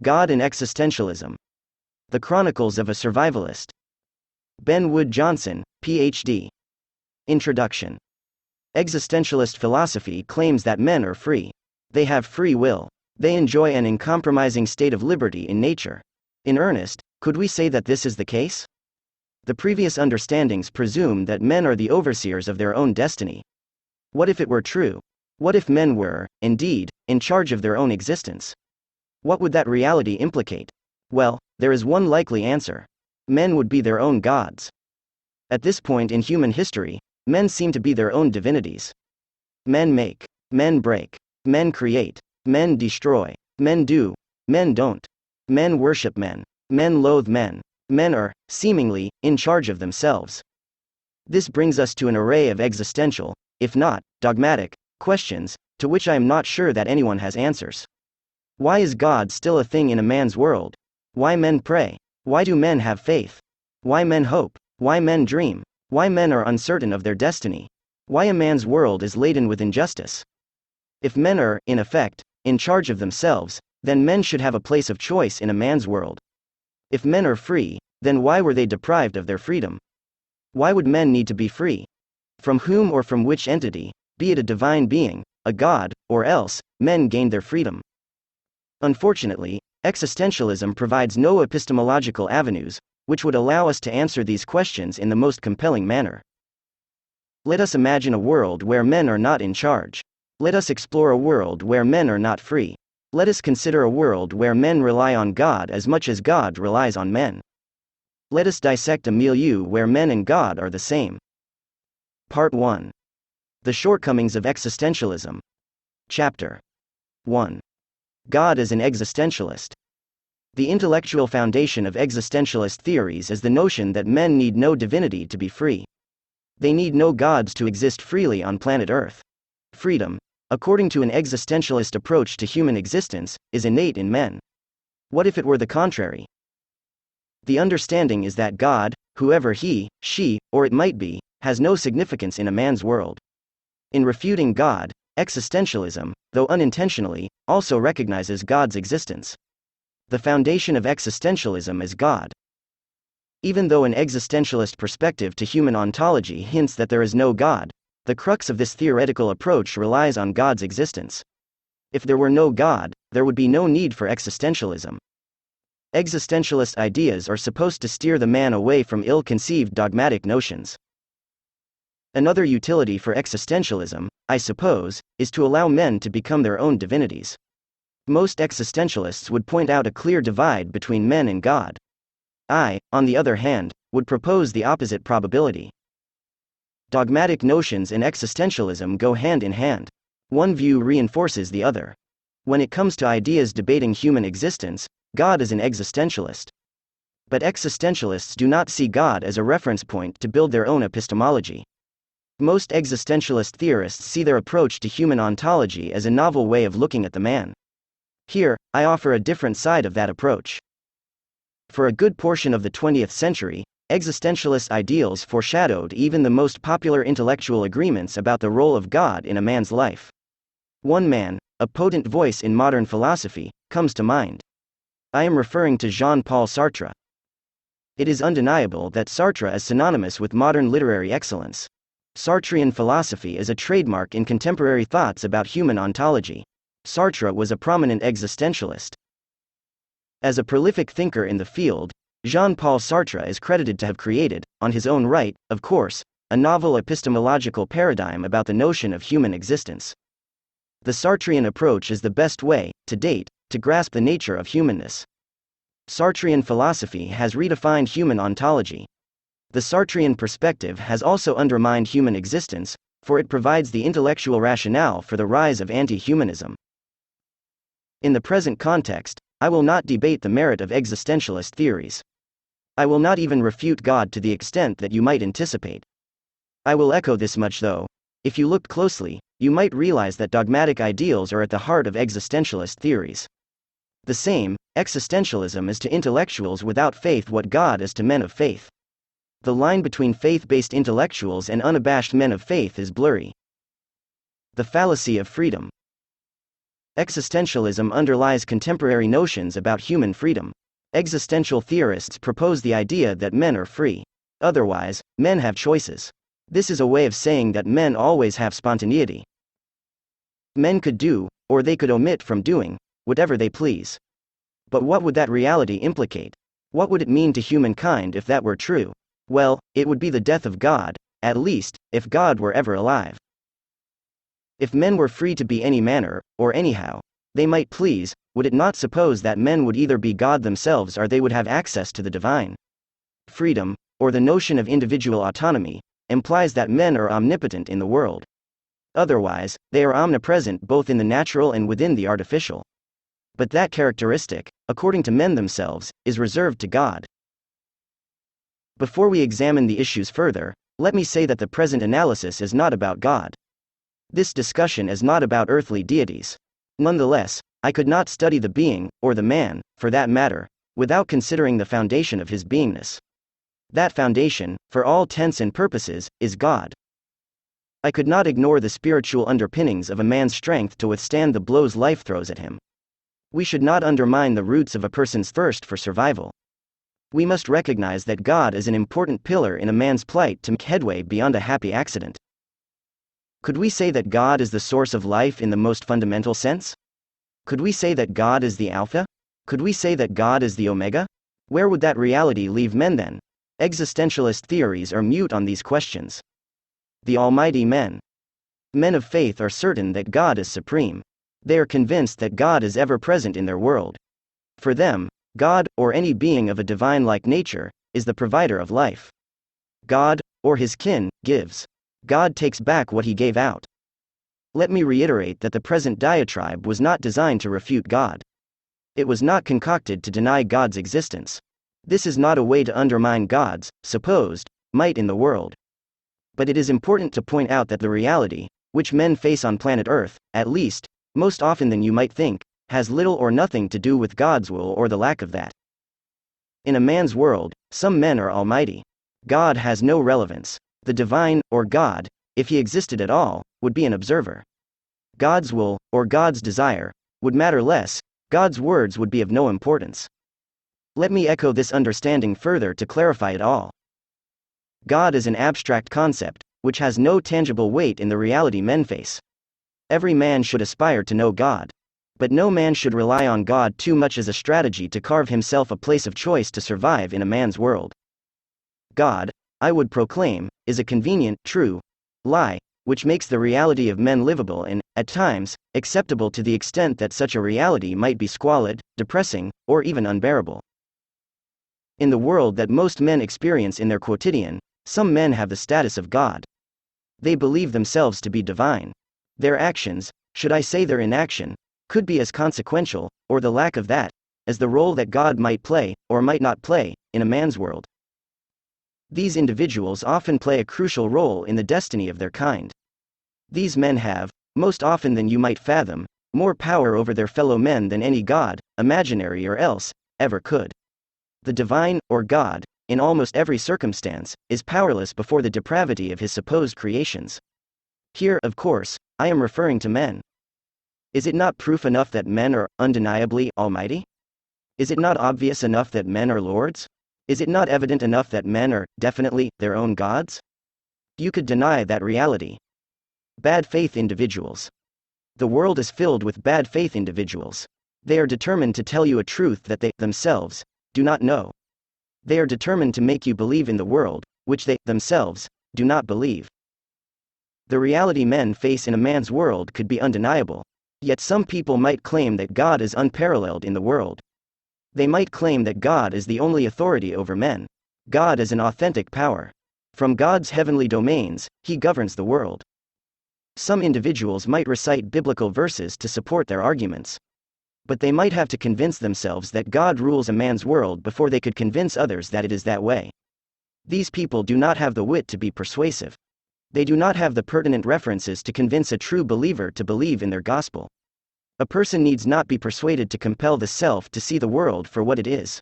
God and Existentialism. The Chronicles of a Survivalist. Ben Wood Johnson, Ph.D. Introduction. Existentialist philosophy claims that men are free. They have free will. They enjoy an uncompromising state of liberty in nature. In earnest, could we say that this is the case? The previous understandings presume that men are the overseers of their own destiny. What if it were true? What if men were, indeed, in charge of their own existence? What would that reality implicate? Well, there is one likely answer. Men would be their own gods. At this point in human history, men seem to be their own divinities. Men make. Men break. Men create. Men destroy. Men do. Men don't. Men worship men. Men loathe men. Men are, seemingly, in charge of themselves. This brings us to an array of existential, if not dogmatic, questions, to which I am not sure that anyone has answers. Why is God still a thing in a man's world? Why men pray? Why do men have faith? Why men hope? Why men dream? Why men are uncertain of their destiny? Why a man's world is laden with injustice? If men are, in effect, in charge of themselves, then men should have a place of choice in a man's world. If men are free, then why were they deprived of their freedom? Why would men need to be free? From whom or from which entity, be it a divine being, a god, or else, men gained their freedom? Unfortunately, existentialism provides no epistemological avenues, which would allow us to answer these questions in the most compelling manner. Let us imagine a world where men are not in charge. Let us explore a world where men are not free. Let us consider a world where men rely on God as much as God relies on men. Let us dissect a milieu where men and God are the same. Part 1. The Shortcomings of Existentialism. Chapter 1. God as an existentialist. The intellectual foundation of existentialist theories is the notion that men need no divinity to be free. They need no gods to exist freely on planet Earth. Freedom, according to an existentialist approach to human existence, is innate in men. What if it were the contrary? The understanding is that God, whoever he, she, or it might be, has no significance in a man's world. In refuting God, existentialism, though unintentionally, also recognizes God's existence. The foundation of existentialism is God. Even though an existentialist perspective to human ontology hints that there is no God, the crux of this theoretical approach relies on God's existence. If there were no God, there would be no need for existentialism. Existentialist ideas are supposed to steer the man away from ill-conceived dogmatic notions. Another utility for existentialism, I suppose, is to allow men to become their own divinities. Most existentialists would point out a clear divide between men and God. I, on the other hand, would propose the opposite probability. Dogmatic notions and existentialism go hand in hand. One view reinforces the other. When it comes to ideas debating human existence, God is an existentialist. But existentialists do not see God as a reference point to build their own epistemology. Most existentialist theorists see their approach to human ontology as a novel way of looking at the man. Here, I offer a different side of that approach. For a good portion of the 20th century, existentialist ideals foreshadowed even the most popular intellectual agreements about the role of God in a man's life. One man, a potent voice in modern philosophy, comes to mind. I am referring to Jean-Paul Sartre. It is undeniable that Sartre is synonymous with modern literary excellence. Sartrean philosophy is a trademark in contemporary thoughts about human ontology. Sartre was a prominent existentialist. As a prolific thinker in the field, Jean-Paul Sartre is credited to have created, on his own right, of course, a novel epistemological paradigm about the notion of human existence. The Sartrean approach is the best way, to date, to grasp the nature of humanness. Sartrean philosophy has redefined human ontology. The Sartrean perspective has also undermined human existence, for it provides the intellectual rationale for the rise of anti-humanism. In the present context, I will not debate the merit of existentialist theories. I will not even refute God to the extent that you might anticipate. I will echo this much though: if you looked closely, you might realize that dogmatic ideals are at the heart of existentialist theories. The same, existentialism is to intellectuals without faith what God is to men of faith. The line between faith-based intellectuals and unabashed men of faith is blurry. The fallacy of freedom. Existentialism underlies contemporary notions about human freedom. Existential theorists propose the idea that men are free. Otherwise, men have choices. This is a way of saying that men always have spontaneity. Men could do, or they could omit from doing, whatever they please. But what would that reality implicate? What would it mean to humankind if that were true? Well, it would be the death of God, at least, if God were ever alive. If men were free to be any manner, or anyhow, they might please, would it not suppose that men would either be God themselves or they would have access to the divine? Freedom, or the notion of individual autonomy, implies that men are omnipotent in the world. Otherwise, they are omnipresent both in the natural and within the artificial. But that characteristic, according to men themselves, is reserved to God. Before we examine the issues further, let me say that the present analysis is not about God. This discussion is not about earthly deities. Nonetheless, I could not study the being, or the man, for that matter, without considering the foundation of his beingness. That foundation, for all intents and purposes, is God. I could not ignore the spiritual underpinnings of a man's strength to withstand the blows life throws at him. We should not undermine the roots of a person's thirst for survival. We must recognize that God is an important pillar in a man's plight to make headway beyond a happy accident. Could we say that God is the source of life in the most fundamental sense? Could we say that God is the Alpha? Could we say that God is the Omega? Where would that reality leave men then? Existentialist theories are mute on these questions. The almighty men. Men of faith are certain that God is supreme. They are convinced that God is ever present in their world. For them, God, or any being of a divine-like nature, is the provider of life. God, or his kin, gives. God takes back what he gave out. Let me reiterate that the present diatribe was not designed to refute God. It was not concocted to deny God's existence. This is not a way to undermine God's supposed might in the world. But it is important to point out that the reality, which men face on planet Earth, at least, most often than you might think, has little or nothing to do with God's will or the lack of that. In a man's world, some men are almighty. God has no relevance. The divine, or God, if he existed at all, would be an observer. God's will, or God's desire, would matter less. God's words would be of no importance. Let me echo this understanding further to clarify it all. God is an abstract concept, which has no tangible weight in the reality men face. Every man should aspire to know God. But no man should rely on God too much as a strategy to carve himself a place of choice to survive in a man's world. God, I would proclaim, is a convenient, true lie, which makes the reality of men livable and, at times, acceptable to the extent that such a reality might be squalid, depressing, or even unbearable. In the world that most men experience in their quotidian, some men have the status of God. They believe themselves to be divine. Their actions, should I say their inaction, could be as consequential, or the lack of that, as the role that God might play, or might not play, in a man's world. These individuals often play a crucial role in the destiny of their kind. These men have, most often than you might fathom, more power over their fellow men than any God, imaginary or else, ever could. The divine, or God, in almost every circumstance, is powerless before the depravity of his supposed creations. Here, of course, I am referring to men. Is it not proof enough that men are undeniably almighty? Is it not obvious enough that men are lords? Is it not evident enough that men are, definitely, their own gods? You could deny that reality. Bad faith individuals. The world is filled with bad faith individuals. They are determined to tell you a truth that they, themselves, do not know. They are determined to make you believe in the world, which they, themselves, do not believe. The reality men face in a man's world could be undeniable. Yet some people might claim that God is unparalleled in the world. They might claim that God is the only authority over men. God is an authentic power. From God's heavenly domains, he governs the world. Some individuals might recite biblical verses to support their arguments. But they might have to convince themselves that God rules a man's world before they could convince others that it is that way. These people do not have the wit to be persuasive. They do not have the pertinent references to convince a true believer to believe in their gospel. A person needs not be persuaded to compel the self to see the world for what it is.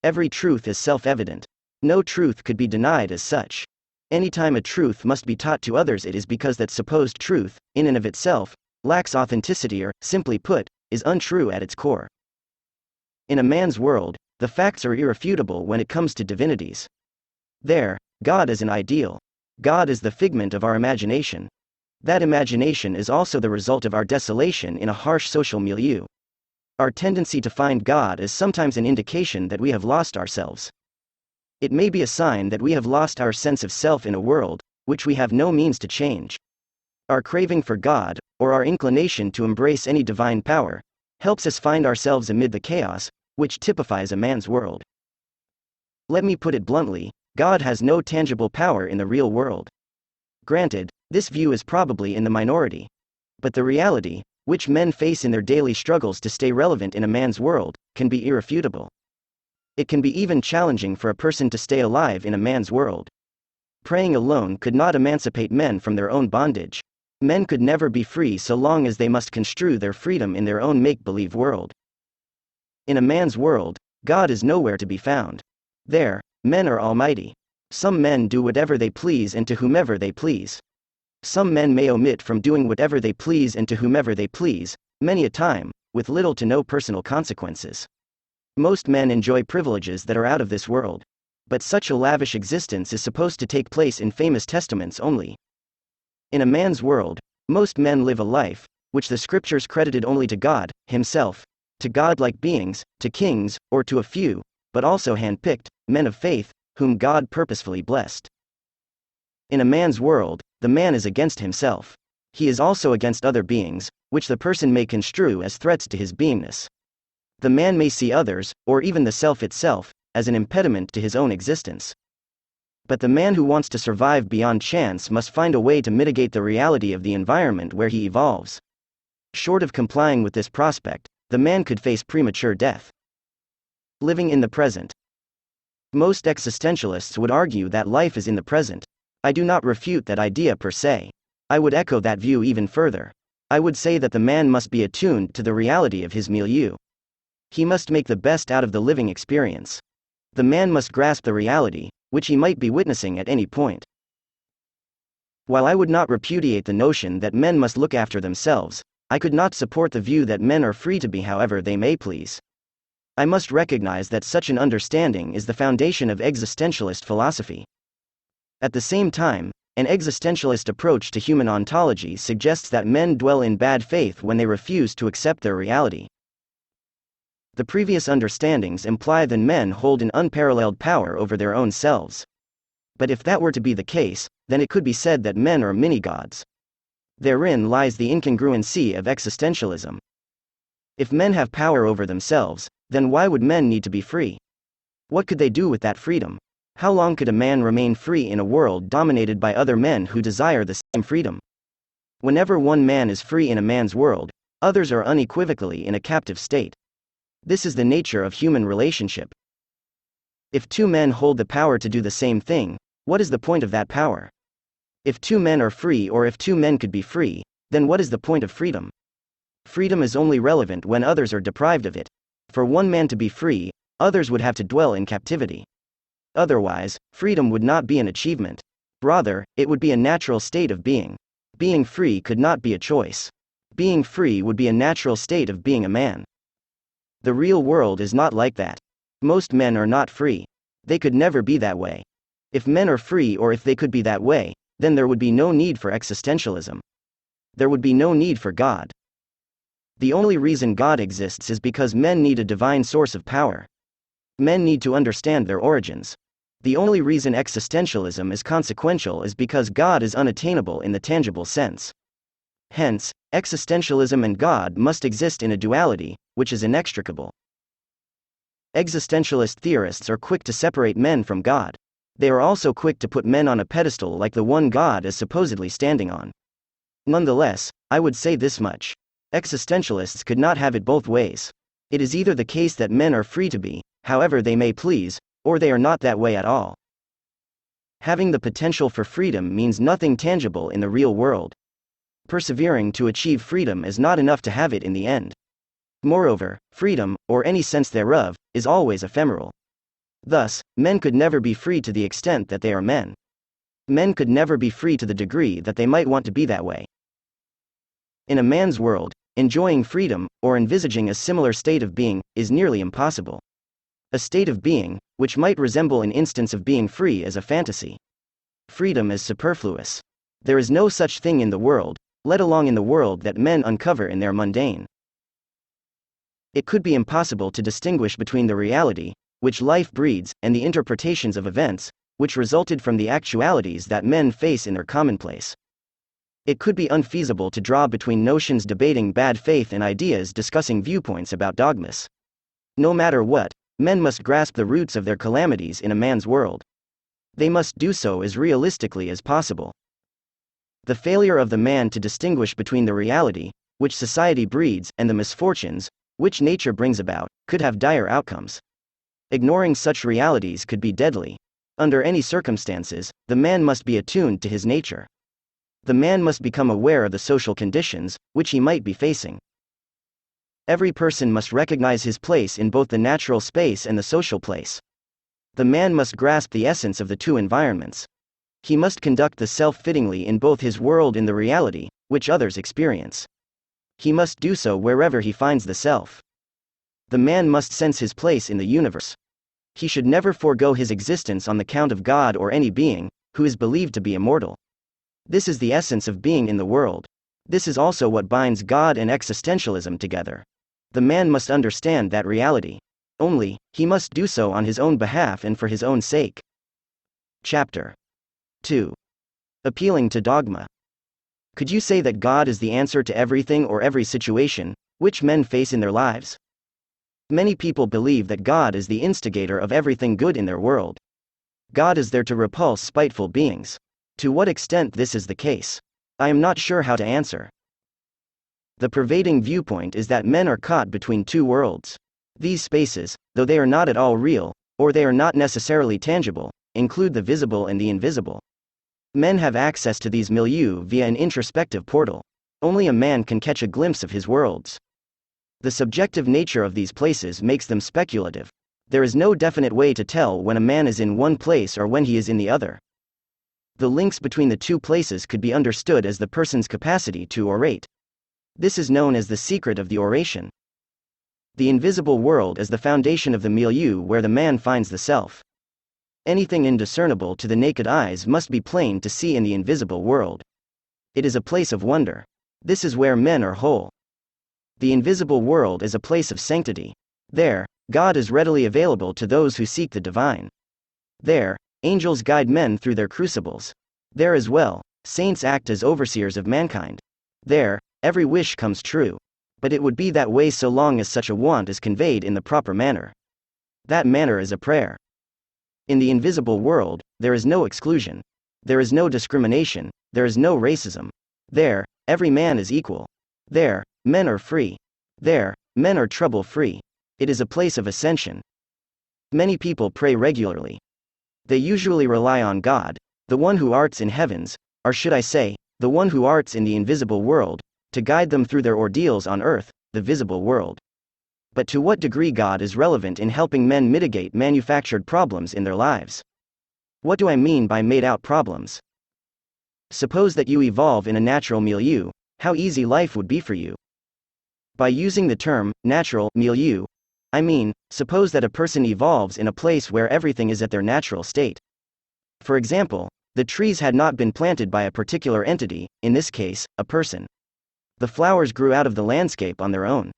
Every truth is self-evident. No truth could be denied as such. Anytime a truth must be taught to others, it is because that supposed truth, in and of itself, lacks authenticity or, simply put, is untrue at its core. In a man's world, the facts are irrefutable when it comes to divinities. There, God is an ideal. God is the figment of our imagination. That imagination is also the result of our desolation in a harsh social milieu. Our tendency to find God is sometimes an indication that we have lost ourselves. It may be a sign that we have lost our sense of self in a world which we have no means to change. Our craving for God, or our inclination to embrace any divine power, helps us find ourselves amid the chaos which typifies a man's world. Let me put it bluntly, God has no tangible power in the real world. Granted, this view is probably in the minority. But the reality, which men face in their daily struggles to stay relevant in a man's world, can be irrefutable. It can be even challenging for a person to stay alive in a man's world. Praying alone could not emancipate men from their own bondage. Men could never be free so long as they must construe their freedom in their own make-believe world. In a man's world, God is nowhere to be found. There, men are almighty. Some men do whatever they please and to whomever they please. Some men may omit from doing whatever they please and to whomever they please, many a time, with little to no personal consequences. Most men enjoy privileges that are out of this world. But such a lavish existence is supposed to take place in famous testaments only. In a man's world, most men live a life which the scriptures credited only to God, Himself, to godlike beings, to kings, or to a few, but also hand-picked, men of faith, whom God purposefully blessed. In a man's world, the man is against himself. He is also against other beings, which the person may construe as threats to his beingness. The man may see others, or even the self itself, as an impediment to his own existence. But the man who wants to survive beyond chance must find a way to mitigate the reality of the environment where he evolves. Short of complying with this prospect, the man could face premature death. Living in the present. Most existentialists would argue that life is in the present. I do not refute that idea per se. I would echo that view even further. I would say that the man must be attuned to the reality of his milieu. He must make the best out of the living experience. The man must grasp the reality, which he might be witnessing at any point. While I would not repudiate the notion that men must look after themselves, I could not support the view that men are free to be however they may please. I must recognize that such an understanding is the foundation of existentialist philosophy. At the same time, an existentialist approach to human ontology suggests that men dwell in bad faith when they refuse to accept their reality. The previous understandings imply that men hold an unparalleled power over their own selves. But if that were to be the case, then it could be said that men are mini-gods. Therein lies the incongruency of existentialism. If men have power over themselves, then why would men need to be free? What could they do with that freedom? How long could a man remain free in a world dominated by other men who desire the same freedom? Whenever one man is free in a man's world, others are unequivocally in a captive state. This is the nature of human relationship. If two men hold the power to do the same thing, what is the point of that power? If two men are free, or if two men could be free, then what is the point of freedom? Freedom is only relevant when others are deprived of it. For one man to be free, others would have to dwell in captivity. Otherwise, freedom would not be an achievement. Rather, it would be a natural state of being. Being free could not be a choice. Being free would be a natural state of being a man. The real world is not like that. Most men are not free. They could never be that way. If men are free, or if they could be that way, then there would be no need for existentialism. There would be no need for God. The only reason God exists is because men need a divine source of power. Men need to understand their origins. The only reason existentialism is consequential is because God is unattainable in the tangible sense. Hence, existentialism and God must exist in a duality, which is inextricable. Existentialist theorists are quick to separate men from God. They are also quick to put men on a pedestal like the one God is supposedly standing on. Nonetheless, I would say this much. Existentialists could not have it both ways. It is either the case that men are free to be however they may please, or they are not that way at all. Having the potential for freedom means nothing tangible in the real world. Persevering to achieve freedom is not enough to have it in the end. Moreover, freedom, or any sense thereof, is always ephemeral. Thus, men could never be free to the extent that they are men. Men could never be free to the degree that they might want to be that way. In a man's world, enjoying freedom, or envisaging a similar state of being, is nearly impossible. A state of being, which might resemble an instance of being free, as a fantasy. Freedom is superfluous. There is no such thing in the world, let alone in the world that men uncover in their mundane. It could be impossible to distinguish between the reality, which life breeds, and the interpretations of events, which resulted from the actualities that men face in their commonplace. It could be unfeasible to draw between notions debating bad faith and ideas discussing viewpoints about dogmas. No matter what, men must grasp the roots of their calamities in a man's world. They must do so as realistically as possible. The failure of the man to distinguish between the reality, which society breeds, and the misfortunes, which nature brings about, could have dire outcomes. Ignoring such realities could be deadly. Under any circumstances, the man must be attuned to his nature. The man must become aware of the social conditions, which he might be facing. Every person must recognize his place in both the natural space and the social place. The man must grasp the essence of the two environments. He must conduct the self fittingly in both his world and the reality, which others experience. He must do so wherever he finds the self. The man must sense his place in the universe. He should never forego his existence on the count of God or any being, who is believed to be immortal. This is the essence of being in the world. This is also what binds God and existentialism together. The man must understand that reality. Only, he must do so on his own behalf and for his own sake. Chapter 2. Appealing to dogma. Could you say that God is the answer to everything or every situation which men face in their lives? Many people believe that God is the instigator of everything good in their world. God is there to repulse spiteful beings. To what extent this is the case, I am not sure how to answer. The pervading viewpoint is that men are caught between two worlds. These spaces, though they are not at all real, or they are not necessarily tangible, include the visible and the invisible. Men have access to these milieux via an introspective portal. Only a man can catch a glimpse of his worlds. The subjective nature of these places makes them speculative. There is no definite way to tell when a man is in one place or when he is in the other. The links between the two places could be understood as the person's capacity to orate. This is known as the secret of the oration. The invisible world is the foundation of the milieu where the man finds the self. Anything indiscernible to the naked eyes must be plain to see in the invisible world. It is a place of wonder. This is where men are whole. The invisible world is a place of sanctity. There, God is readily available to those who seek the divine. There, angels guide men through their crucibles. There as well, saints act as overseers of mankind. There, every wish comes true. But it would be that way so long as such a want is conveyed in the proper manner. That manner is a prayer. In the invisible world, there is no exclusion. There is no discrimination, there is no racism. There, every man is equal. There, men are free. There, men are trouble-free. It is a place of ascension. Many people pray regularly. They usually rely on God, the one who arts in heavens, or should I say, the one who arts in the invisible world, to guide them through their ordeals on earth, the visible world. But to what degree God is relevant in helping men mitigate manufactured problems in their lives? What do I mean by made-out problems? Suppose that you evolve in a natural milieu, how easy life would be for you. By using the term, natural milieu, I mean, suppose that a person evolves in a place where everything is at their natural state. For example, the trees had not been planted by a particular entity, in this case, a person. The flowers grew out of the landscape on their own.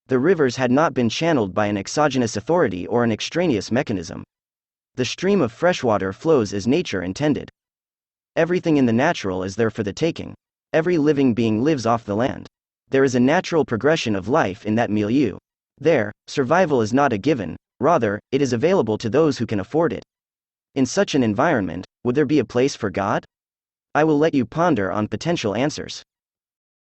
The rivers had not been channeled by an exogenous authority or an extraneous mechanism. The stream of fresh water flows as nature intended. Everything in the natural is there for the taking. Every living being lives off the land. There is a natural progression of life in that milieu. There, survival is not a given, rather, it is available to those who can afford it. In such an environment, would there be a place for God? I will let you ponder on potential answers.